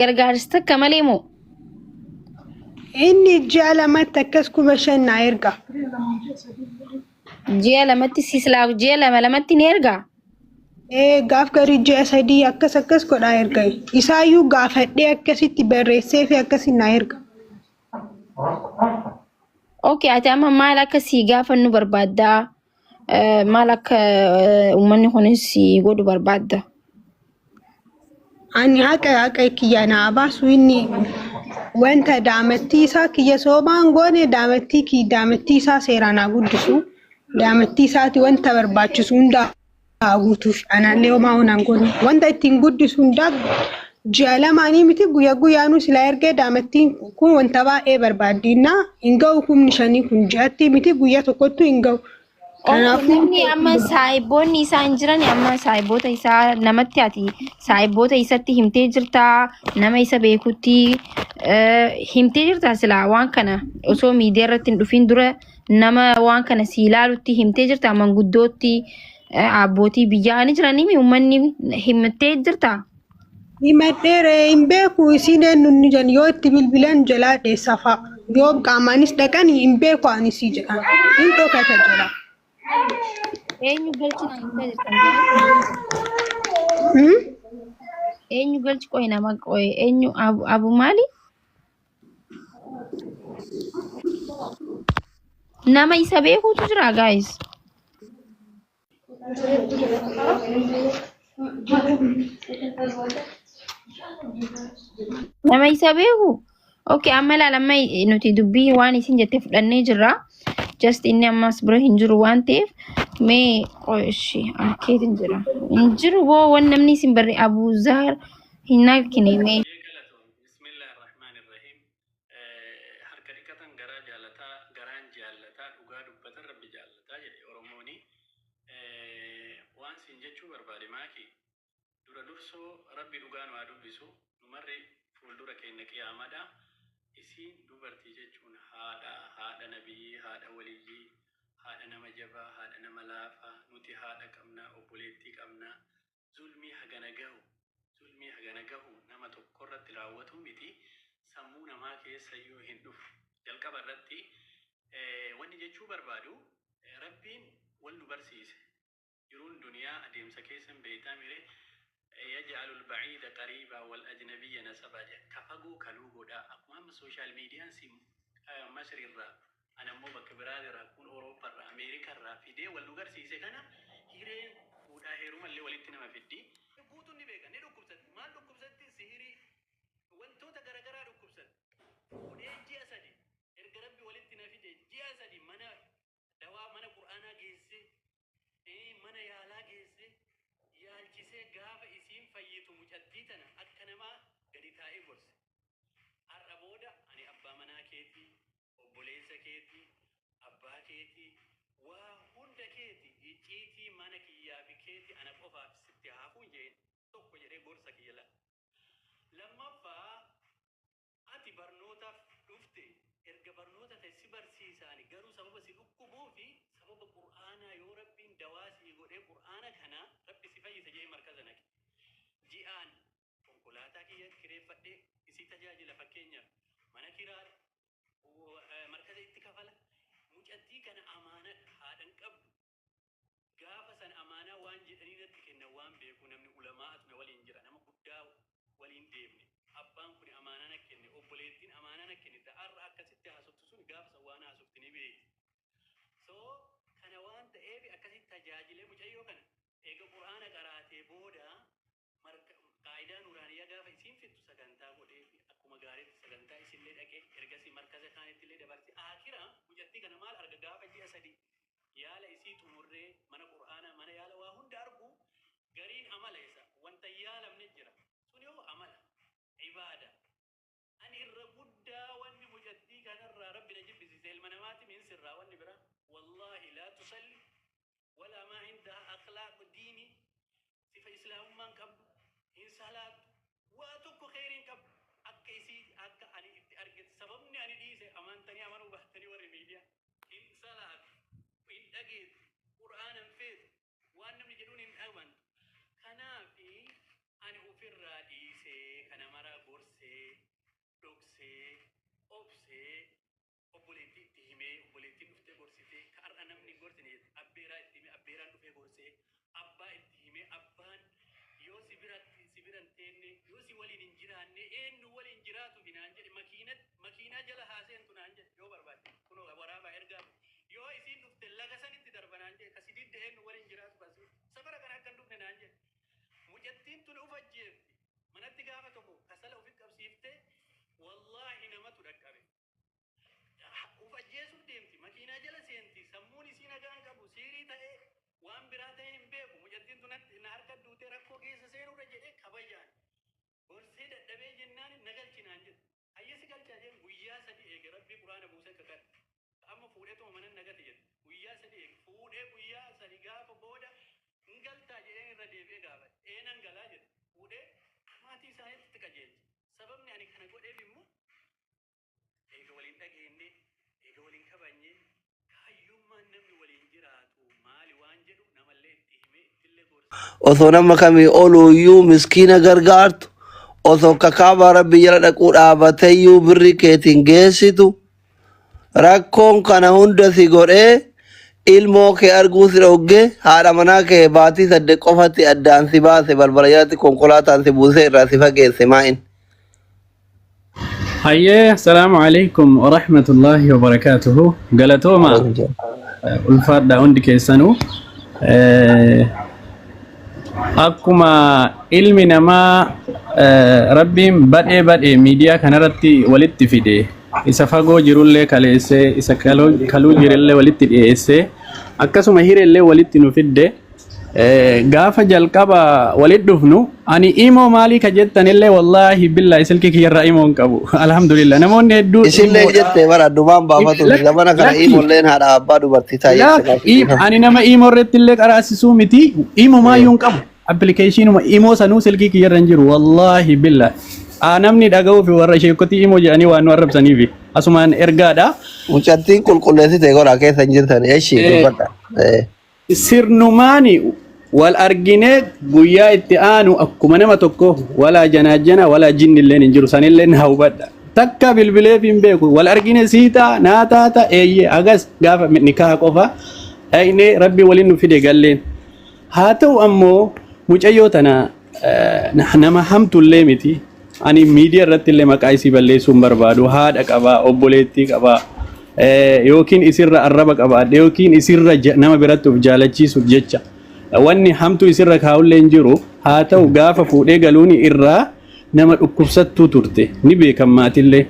gargaarsa kamalee moo Inni ji'a lamatti akkas 5,000 na erga. ji'a lamatti sislaa ji'a lamatti ni ergaa? Gaaf garii ji'a 3 akkas godhaa erga. Isaayyuu gaafadhee akkasitti barreessee fi akkasi na erga. Okay, ati amma maal akka si gaafannu barbaaddaa? Maal akka uummanni kunis si godhu barbaadda? Ani haqa kiyya na baasu inni wanta daamattii isaa kiyya soobaan goone daamattii isaa seeraan haa guddisu. Daamattii isaati wanta barbaachisu hundaa haa guutuuf. Anallee homaa honaan goone wanta ittiin guddisu hundaa ji'a lamaanii miti guyyaanu sila ergee daamattiin kun wanta baay'ee barbaaddiinna hin ga'u kumni 5 kun ji'atti miti guyyaa tokkottu hin ga'u. Namni amma saayiboonni isaa hin jiran amma saayiboota isaa namatti ati saayiboota isatti himtee jirtaa nama isa beekutti himtee jirtaa silaa waan kana osoo miidiyaa irratti hin dhufin dura nama waan kana si ilaalutti himtee jirtaa manguddootti abbootii biyyaa ni jiranii uummanni himtee jirtaa? Himadheere hin beeku isiin eenyuun jan yoo itti bilbilan jalaa dheessa fa'a yoo qaamaanis dhaqan hin beeku anis jedhan hin dhokata jala. Eenyu galchina himtee jirtan? Eenyu galchi qo'e nama qo'e eenyu abu maali? Nama isa beekutu jira guys. Nama isa beeku? Okay, amma laalamma nuti dubbii waan isin jette fudhannee jirra. Just inni ammas bira hin jiru waan ta'eef mee qo'eshi ankeet hin jira. Hin jiru boo waan namni isin barre Abu Zahar hin naafkine mee. Rabbi dhugaan waa dubbisu numarri fuuldura keenya qiyaamaadha. Isiin dubartii jechuun haadha nabii, haadha waliyyii, haadha nama jabaa, haadha nama laafaa, nuti haadha qabna, obboleettii qabna. Zulmii hagana gahu nama tokko irratti raawwatu miti sammuu namaa keessa yoo hin dhufu. Jalqaba irratti wanni jechuu barbaadu Rabbiin wal nu barsiise. Jiruun duniyaa adeemsa keessa hin beektaa mire. يجعل البعيد قريبا والأجنبي نسبا كفقو كلوغو دا أقوام السوشيال ميديا سيم مصر الرا أنا مو بكبراد الرا كون أوروبا الرا أمريكا الرا في دي واللغر سيسي كنا هيرين ودا هيروما اللي ولتنا ما في دي بوتو نبيغا نيرو كبسات ما لو كبسات سيهري وانتو تغرغرا لو كبسات ودي جي أسدي إرغربي ولتنا في دي جي أسدي منا دوا منا قرآنا جيسي منا يالا جيسي yaalchisee gaafa isiin fayyitu mucattii tana akka namaa gadi taa'ee gorse. Har'a booda ani abbaa manaa keetii, obboleessa keetii, abbaa keetii, waa hunda keetii, icciitii mana kiyyaa fi keetii ana qofaaf sitti haafuu jeen tokko jedhee gorsa kiyya laala. Lammaffaa ati barnootaaf dhufte erga barnoota ta'e si barsiisaani garuu sababa si dhukkubuu fi sababa qur'aanaa yoo rabbiin dawaasii godhee qur'aana kana rabbi si fayyisa jee markaza naqe. Ji'aan konkolaataa kiyya kireeffadhee isii tajaajila fakkeenyaaf mana kiraa markaza itti kafala mucattii kana amaana haadhan qabdu gaafa san amaanaa waan jedhanii natti kennan waan beeku namni ulamaa asna waliin jira nama guddaa waliin deemne abbaan kun amaanaa na kenne obboleettiin amaanaa na kenne ta'arra akkasitti haasoftu sun gaafa san waan haasofti ni beekti. So kana waan ta'eef akkasitti tajaajilee mucayyoo kana eega qur'aana qaraatee booda qaayidaa nuraaniyaa gaafa isiin fittu sagantaa godhee fi akkuma gaariitti sagantaa isillee dhaqee ergasii markaza kaanitti illee dabarsi akira mucattii kana maal arga gaafa ji'a 3 yaala isii xumurree mana qur'aana mana yaala waa hunda argu gariin amala isa wanta yaalamne jira sun yoo amala ibaada ani irra guddaa wanni mucattii kanarraa rabbi na jibbisiise ilma namaati min sirraa wanni bira wallahi laa tusalli ولا ما عندها أخلاق ديني صفة إسلام من قبل إن صلاة واتوكو خير قبل أكيسي أك أني أرجع سببني أني ديسه أمان تاني أمانو بحتني ورميديا إن صلاة إن أجد قرآن فيد وأنا بنجدون إن أمان كنا في أنا أفر ديسه كنا مرا برس ولين إنجراني إن ولين إنجراتو بنانجر ماكينة جل هاسين تنانجر يو برباد كنو ورابا إرقام يو إسين نفت لغسان انتدر بنانجر كسيدين دهن ولين إنجراتو بس سفر كان أكن دوب نانجر مجتين تنوفا جيب مناتي قافتكو كسل أوفيك أبسيفته والله نما تدكابي وفجيسو ديمتي ماكينة جل سينتي سموني سينا كان كابو سيري تاي وان براته بيبو مجتين تنات ناركا دوتي ركو كيس سيرو رجل كبايان ورسيد دبي جنان نقل چنانجد ايسي قال چاجن ويا سدي ايك ربي قرآن بوسا ككر اما فودتو من نقل تجد ويا سدي ايك فوده ويا سدي غاف بودا نقل تاجن رديبي غاف اين نقلا جد فوده ما تي سايت تكجل سبب ناني كان قد بيمو ايك ولين تاجيني ايك ولين كباني كايوما نمي ولين جراتو مالي وانجدو نمالي تيمي تلي غورس osoo nama kamii ooluuyyuu miskiina gargaartu osoo kakaaba rabbi jala dhaquu dhaabateeyyuu birri keetiin geessitu rakkoon kana hunda si godhee ilmoo kee arguu si dhowge haadha manaa kee baatii 8 qofatti addaan si baase balbala jalatti konkolaataan si buusee irraa si fageesse maa'in. حياه السلام عليكم ورحمة الله وبركاته قالتوما الفاد داون دي كيسانو أكما علمي نما ربي بدأ ميديا كانرتي ولدت في دي إسا فاقو جيرولي كاليسي إسا كالو جيرولي ولدت إيسي أكاسو مهيرولي ولدت نفيد دي غافة جالكابا ولد دفنو أني إيمو مالي كجتن اللي والله بالله إسلكي كيرا إيمو انكابو الحمد لله نمون ندو إسلي جتة ورا دوبان بافتو لبنا كنا إيمو لين هذا أبادو برتيتا لا أني نما إيمو رت اللي كراسسو متي إيمو ما ينكابو application إيمو سانو سلكي كيرا نجيرو والله بالله نمني داغو في ورا شيكوتي إيمو جاني وانو عرب سنيفي أسمان إرغادا mucattiin qulqulleessi ta'e godha keessa hin jirtan eeshi dubbadha. Sirnumaani wal argine guyyaa itti aanu akkuma nama tokko wala janaajana wala jinnillee hin jiru sanillee na hubadha. Takka bilbileef hin beeku wal argine siita naataata eeyyee agas gaafa nikaa qofa dhaqne rabbi waliin nu fide galleen. Haa ta'u ammoo mucayyoo tana nama hamtullee miti. Ani miidiyaa irratti illee maqaa isii balleessuu hin barbaadu. Haadha qabaa, obboleettii qabaa. Yookiin isirra arraba qabaadhe yookiin isirra nama biratti of jaalachiisuuf jecha wanni hamtu isirra kaa'ullee hin jiru haa ta'u gaafa fuudhee galuun irraa nama dhukkubsattuu turte ni beekan maatillee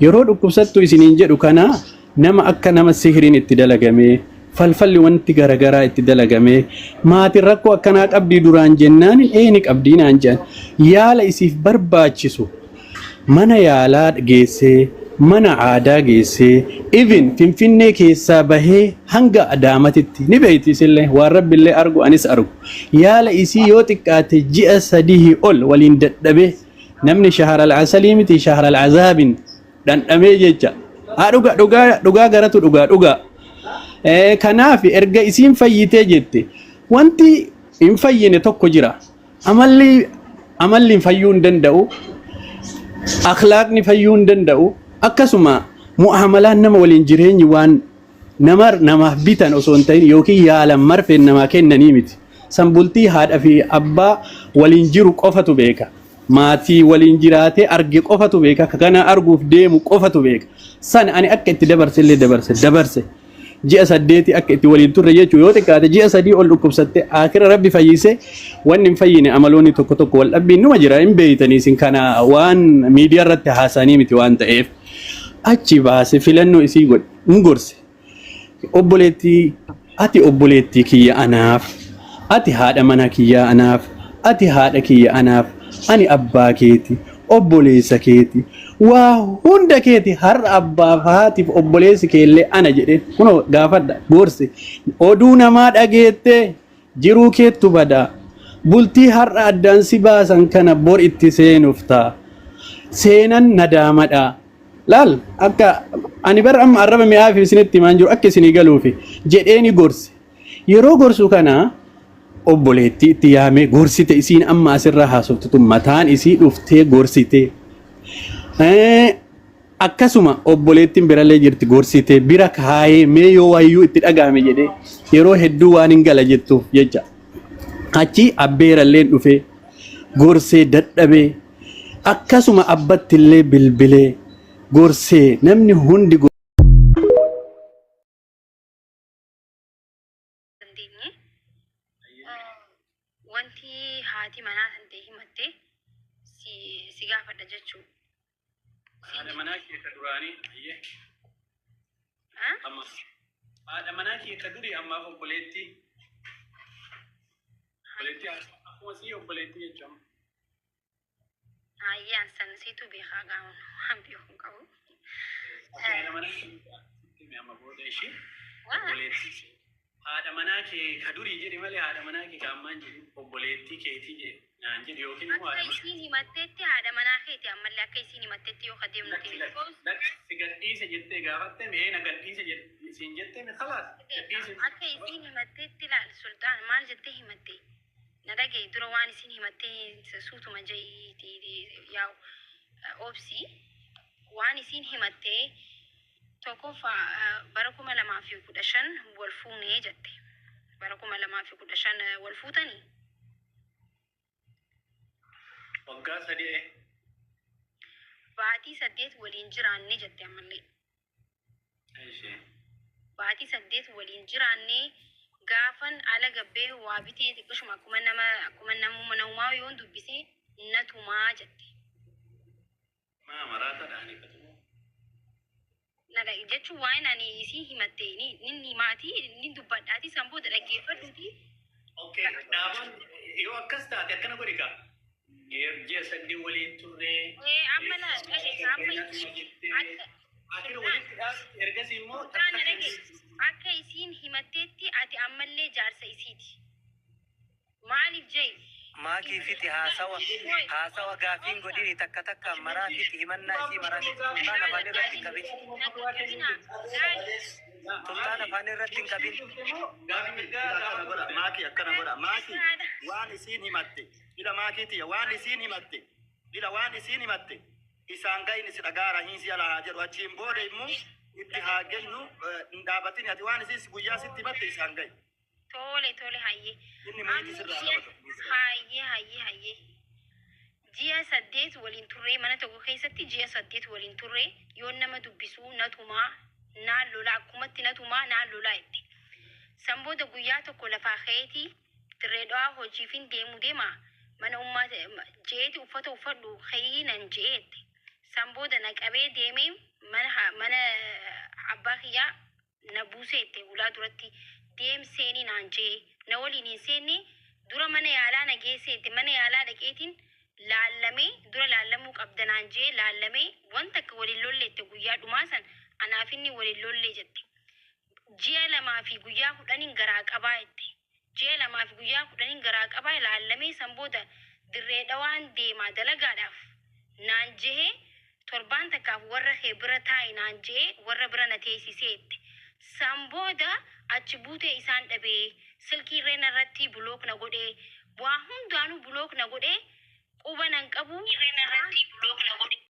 yeroo dhukkubsattuu isiniin jedhu kana nama akka nama sihiriin itti dalagamee falfalli wanti garagaraa itti dalagamee maatiin rakkoo akkanaa qabdii duraan jennaan ni qabdii naan jedhan yaala isiif barbaachisu mana yaalaa geessee mana aadaa geessee even finfinnee keessaa bahee hanga adaamatitti ni beeytisillee waan rabbillee argu anis argu yaala isii yoo xiqqaate ji'a 3 ol waliin dadhabee namni shahara al-asalii miti shahara al-azaabin dhandhamee jecha dhugaa garatu dhugaa kanaaf erga isiin fayyitee jette wanti hin fayyine tokko jira amalli fayyuu hin danda'u akhlaaqni fayyuu hin danda'u akkasuma mu'amalaan nama waliin jireenyi waan namaaf bitan osoo hin ta'in yookiin yaalan marfeen namaa kennanii miti sanbultii haadha fi abbaa waliin jiru qofatu beeka maatii waliin jiraatee arge qofatu beeka kana arguuf deemu qofatu beeka san ani akka itti dabarsillee dabarse ji'a 8 akka itti waliin turre jechuu yoo xiqqaate ji'a 3 ol dhukkubsatte akira rabbi fayyise wanni hin fayyine amaloonni tokko wal dhabbiin numa jira hin beeytanii isin kana waan miidiyaa irratti haasanii miti waan ta'eef achi baase filannoo isii gorse ati obboleettii kiyya anaaf ati haadha mana kiyya anaaf ati haadha kiyya anaaf ani abbaa keeti obboleessa keeti waa hunda keeti har'a abbaaf haatiif obboleessi keellee ana jedheen kunoo gaafadha gorse oduu namaa dhageette jiruu keettu badaa bultii har'a addaan si baasan kana bor itti seenuuf ta'a seenan nadaamadha laal akka ani bar amma arraba mi'aaf isinitti himaan jiru akka isinii galuufi jedheeni gorse yeroo gorsu kana obboleettii itti yaamee gorsite isiin amma asirra haasoftutu mataan isii dhuftee gorsite akkasuma obboleettiin birallee jirti gorsite bira kaayee mee yoo wayyuu itti dhagaame jedhee yeroo hedduu waan hin gala jettuuf jecha achi abbeeralleen dhufee gorsee dadhabee akkasuma abbatti illee bilbilee gorsee namni hundi wanti haati manaa tante himatte si gaafadha jechuu. Haadha manaa kee ka duraanii ayyee. Amma haadha manaa kee ka durii ammaaf obboleettii. Obboleettii akkuma sii obboleettii jechuun. Ayyaan san siitu beekaa gaa'uun waan beekuu qabu. Haadha manaa kee amma booda ishee obboleettii. Haadha manaa kee ka durii jedhi malee haadha manaa kee ka ammaan jedhi obboleettii keetii jedhi naan jedhi yookiin immoo haadha manaa. Akka isiin himatteetti haadha manaa keeti ammallee akka isiin himatteetti yoo kadeemnu ta'e. Si gadhiise jettee gaafatte mee na gadhiise siin jettee mee khalaas gadhiise. Akka isiin himatteetti ilaal sultaan maal jettee himatte? Na dhagee dura waan isiin himattee suutuma ja'iiti yaa'u obsi waan isiin himattee tokkoffaa bara 2015 wal fuunee jette. Bara 2015 wal fuutanii. Waggaa sadii. Baatii 8 waliin jiraanne jette ammallee. Baatii 8 waliin jiraanne gaafan ala gabbee waa bitee xiqqashuma akkuma namumaa yoo dubbisee natumaa jette. Maa maraata dhaanii katumoo. Nada jechuun waan ani isii himatte ni maatii ni dubbadhaati san booda dhaggeeffadhuuti. Okay, dhaabaan yoo akkas taate akkana godhi kaa. Ji'a sadii waliin turree. Amma na dhagee ergasii immoo akka isiin himatteetti ati ammallee jaarsa isiiti. Maaliif jee? Maakii fiti haasawa gaafiin godhini takka maraatitti himannaa isii maraatitti sultaan afaan irratti hin qabin. Sultaan afaan irratti hin qabin. Maakii akkana godha. Maakii waan isiin himatte. Ila maakiitiya waan isiin himatte. Ila waan isiin himatte. Isaan gahin isi dhagaara hiinsi ala haa jedhu achiin booda immoo itti haa gennu hin dhaabatin ati waan isiin guyyaa sitti himatte isaan gahi. Tole hayyee. Inni meetii sirraa qabata. Hayyee. Ji'a 8 waliin turree mana tokko keessatti ji'a 8 waliin turree yoo nama dubbisuu natumaa naan lolaa akkumatti natumaa naan lolaa itti. San booda guyyaa tokko lafaa ka'eetii dirreedhaa hojiifin deemaa mana jeeti uffata uffadhu kayinan jeetti. San booda na qabee deemee mana abbaa kiyyaa na buuseette ulaa duratti deemseeni naan jee na waliin hin seenne dura mana yaalaa na geesseetti mana yaalaa dhaqeetiin laallamee dura laallamuu qabda naan jee laallamee wanta akka waliin lolleette guyyaa dhumaa san anaaf inni waliin lollee jette. Ji'a 2 fi guyyaa 10 garaa qabaa jette. Ji'a 2 fi guyyaa 10 garaa qabaa laallamee san booda dirree dhawaan deemaa dalagaadhaaf naan jee torbaan takkaaf warra kee bira taa'i naan jee warra bira na teessiseetti. San booda achi buutee isaan dhabee silkii irreen irratti bulook na godhee waa hundaanuu bulook na godhee quba nan qabu irreen irratti bulook na godhee.